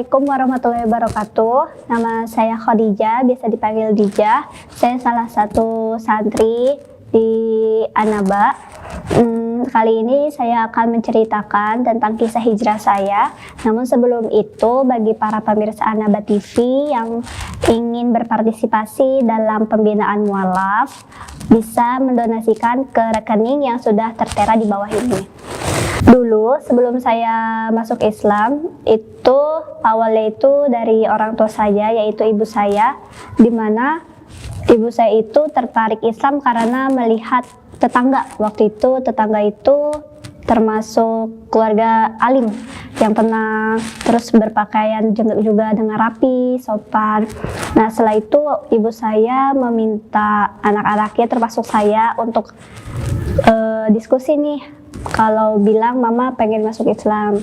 Assalamualaikum warahmatullahi wabarakatuh. Nama saya Khadijah, biasa dipanggil Dija. Saya salah satu santri di Anaba. Kali ini saya akan menceritakan tentang kisah hijrah saya. Namun sebelum itu, bagi para pemirsa Anaba TV yang ingin berpartisipasi dalam pembinaan mualaf, bisa mendonasikan ke rekening yang sudah tertera di bawah ini. Dulu sebelum saya masuk Islam, itu awalnya itu dari orang tua saya, yaitu ibu saya, di mana ibu saya itu tertarik Islam karena melihat tetangga. Waktu itu tetangga itu termasuk keluarga alim yang tenang, terus berpakaian juga dengan rapi, sopan. Nah, setelah itu ibu saya meminta anak-anaknya termasuk saya untuk diskusi nih, kalau bilang mama pengen masuk Islam.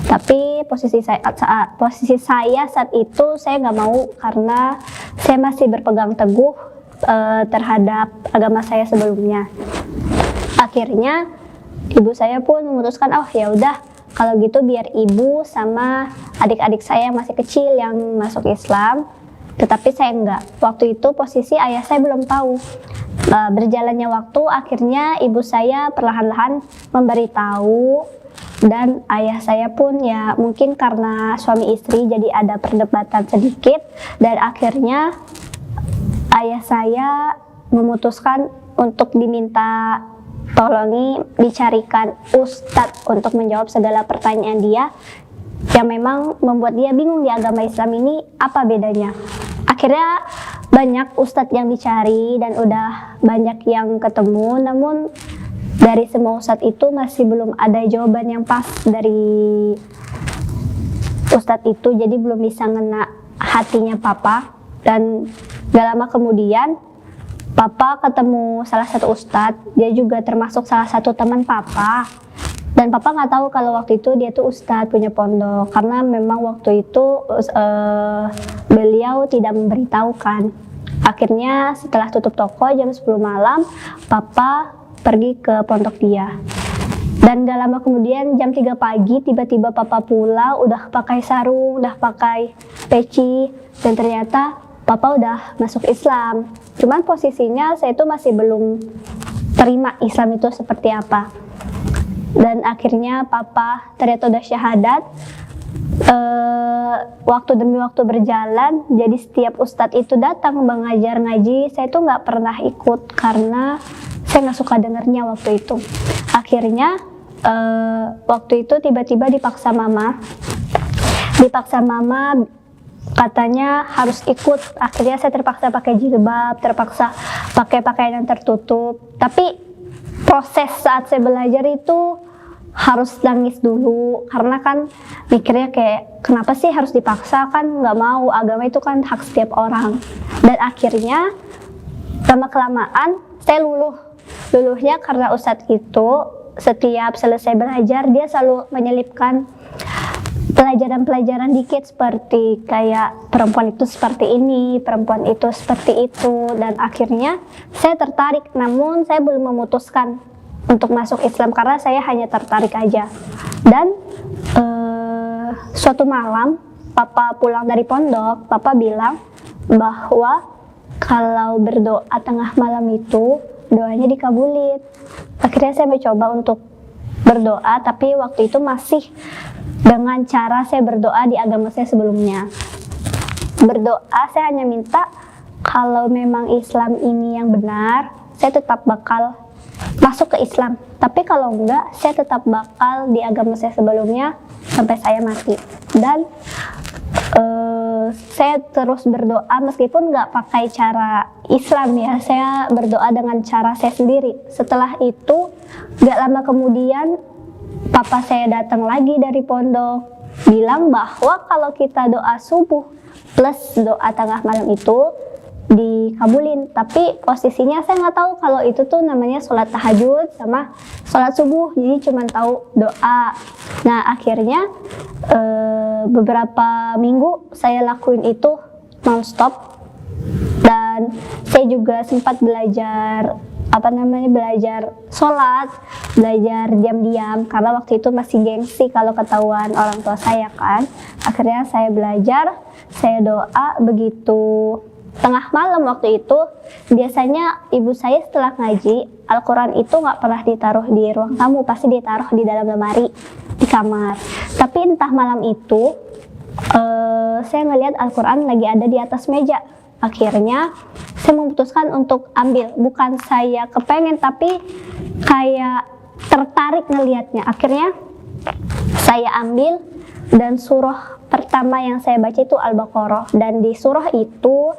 Tapi posisi saya saat itu saya nggak mau karena saya masih berpegang teguh terhadap agama saya sebelumnya. Akhirnya ibu saya pun memutuskan, oh ya udah kalau gitu biar ibu sama adik-adik saya yang masih kecil yang masuk Islam, tetapi saya enggak. Waktu itu posisi ayah saya belum tahu. Berjalannya waktu, akhirnya ibu saya perlahan-lahan memberitahu, dan ayah saya pun ya mungkin karena suami istri jadi ada perdebatan sedikit, dan akhirnya ayah saya memutuskan untuk diminta tolongi dicarikan ustadz untuk menjawab segala pertanyaan dia yang memang membuat dia bingung di agama Islam ini apa bedanya. Akhirnya banyak ustadz yang dicari dan udah banyak yang ketemu, namun dari semua ustadz itu masih belum ada jawaban yang pas dari ustadz itu, jadi belum bisa ngena hatinya papa. Dan gak lama kemudian papa ketemu salah satu ustadz, dia juga termasuk salah satu teman papa. Dan papa nggak tahu kalau waktu itu dia tuh ustadz punya pondok, karena memang waktu itu beliau tidak memberitahukan. Akhirnya setelah tutup toko jam 10 malam, papa pergi ke pondok dia. Dan gak lama kemudian jam 3 pagi tiba-tiba papa pulang, udah pakai sarung, udah pakai peci, dan ternyata papa udah masuk Islam. Cuman posisinya saya itu masih belum terima Islam itu seperti apa. Dan akhirnya papa ternyata udah syahadat. Waktu demi waktu berjalan, jadi setiap ustadz itu datang mengajar ngaji, saya tuh nggak pernah ikut karena saya nggak suka dengernya waktu itu. Akhirnya waktu itu tiba-tiba dipaksa mama katanya harus ikut. Akhirnya saya terpaksa pakai jilbab, terpaksa pakai pakaian yang tertutup. Tapi proses saat saya belajar itu harus nangis dulu, karena kan mikirnya kayak kenapa sih harus dipaksa, kan nggak mau, agama itu kan hak setiap orang. Dan akhirnya lama-kelamaan saya luluhnya karena ustadz itu setiap selesai belajar dia selalu menyelipkan pelajaran-pelajaran dikit, seperti kayak perempuan itu seperti ini, perempuan itu seperti itu. Dan akhirnya saya tertarik, namun saya belum memutuskan untuk masuk Islam karena saya hanya tertarik aja. Dan suatu malam papa pulang dari pondok, papa bilang bahwa kalau berdoa tengah malam itu doanya dikabulin. Akhirnya saya mencoba untuk berdoa, tapi waktu itu masih dengan cara saya berdoa di agama saya sebelumnya. Berdoa saya hanya minta kalau memang Islam ini yang benar, saya tetap bakal masuk ke Islam. Tapi kalau enggak, saya tetap bakal di agama saya sebelumnya sampai saya mati. Dan saya terus berdoa meskipun nggak pakai cara Islam ya, saya berdoa dengan cara saya sendiri. Setelah itu nggak lama kemudian papa saya datang lagi dari pondok, bilang bahwa kalau kita doa subuh plus doa tengah malam itu dikabulin. Tapi posisinya saya nggak tahu kalau itu tuh namanya sholat tahajud sama sholat subuh, jadi cuma tahu doa. Nah, akhirnya beberapa minggu saya lakuin itu nonstop, dan saya juga sempat belajar belajar sholat, belajar diam-diam karena waktu itu masih gengsi kalau ketahuan orang tua saya kan. Akhirnya saya belajar, saya doa. Begitu tengah malam waktu itu, biasanya ibu saya setelah ngaji, Al-Quran itu nggak pernah ditaruh di ruang tamu, pasti ditaruh di dalam lemari di kamar. Tapi entah malam itu saya ngelihat Al-Quran lagi ada di atas meja. Akhirnya saya memutuskan untuk ambil, bukan saya kepengen tapi kayak tertarik ngelihatnya. Akhirnya saya ambil dan surah pertama yang saya baca itu Al-Baqarah, dan di surah itu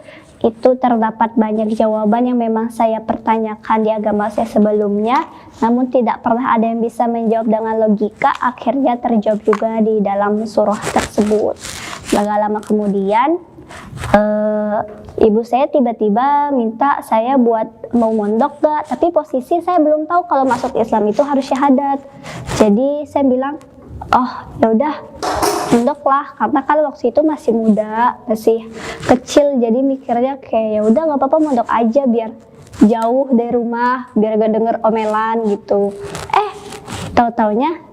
terdapat banyak jawaban yang memang saya pertanyakan di agama saya sebelumnya, namun tidak pernah ada yang bisa menjawab dengan logika. Akhirnya terjawab juga di dalam surah tersebut. Gak lama kemudian ibu saya tiba-tiba minta saya buat mau mondok gak, tapi posisi saya belum tahu kalau masuk Islam itu harus syahadat. Jadi saya bilang, oh ya udah mondok lah, karena kan waktu itu masih muda, masih kecil, jadi mikirnya kayak ya udah nggak apa-apa mondok aja biar jauh dari rumah, biar gak denger omelan gitu. Tahu-taunya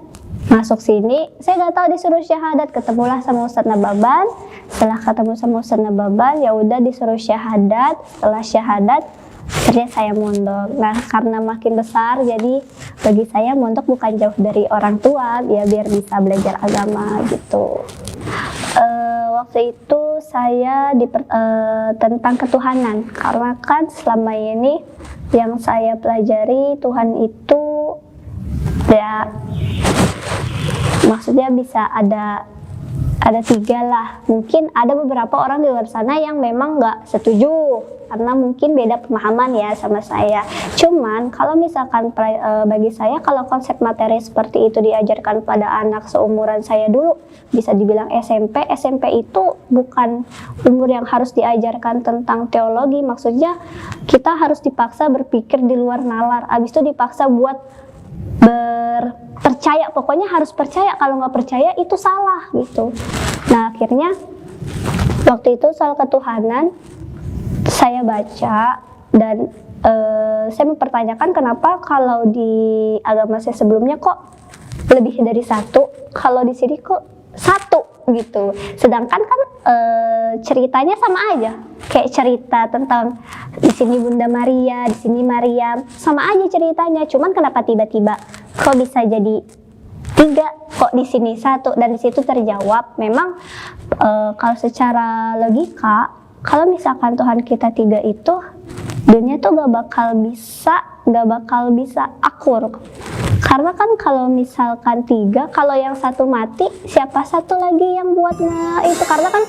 masuk sini, saya nggak tahu disuruh syahadat, ketemulah sama Ustadz Nababan. Setelah ketemu sama Ustadz Nababan, ya udah disuruh syahadat. Setelah syahadat, akhirnya saya mondok. Nah, karena makin besar, jadi bagi saya mondok bukan jauh dari orang tua, ya biar bisa belajar agama gitu. Waktu itu saya tentang ketuhanan, karena kan selama ini yang saya pelajari Tuhan itu ya maksudnya bisa ada 3 lah. Mungkin ada beberapa orang di luar sana yang memang nggak setuju karena mungkin beda pemahaman ya sama saya. Cuman kalau misalkan bagi saya, kalau konsep materi seperti itu diajarkan pada anak seumuran saya dulu, bisa dibilang SMP itu bukan umur yang harus diajarkan tentang teologi. Maksudnya kita harus dipaksa berpikir di luar nalar, abis itu dipaksa buat percaya, pokoknya harus percaya, kalau nggak percaya itu salah gitu. Nah, akhirnya waktu itu soal ketuhanan saya baca dan saya mempertanyakan kenapa kalau di agama saya sebelumnya kok lebih dari 1, kalau di sini kok 1 gitu. Sedangkan kan ceritanya sama aja, kayak cerita tentang di sini Bunda Maria, di sini Maryam, sama aja ceritanya. Cuman kenapa tiba-tiba kok bisa jadi 3, kok di sini 1, dan di situ terjawab. Memang kalau secara logika, kalau misalkan Tuhan kita 3 itu, dunia tuh gak bakal bisa akur. Karena kan kalau misalkan 3, kalau yang 1 mati, siapa 1 lagi yang buatnya itu? Karena kan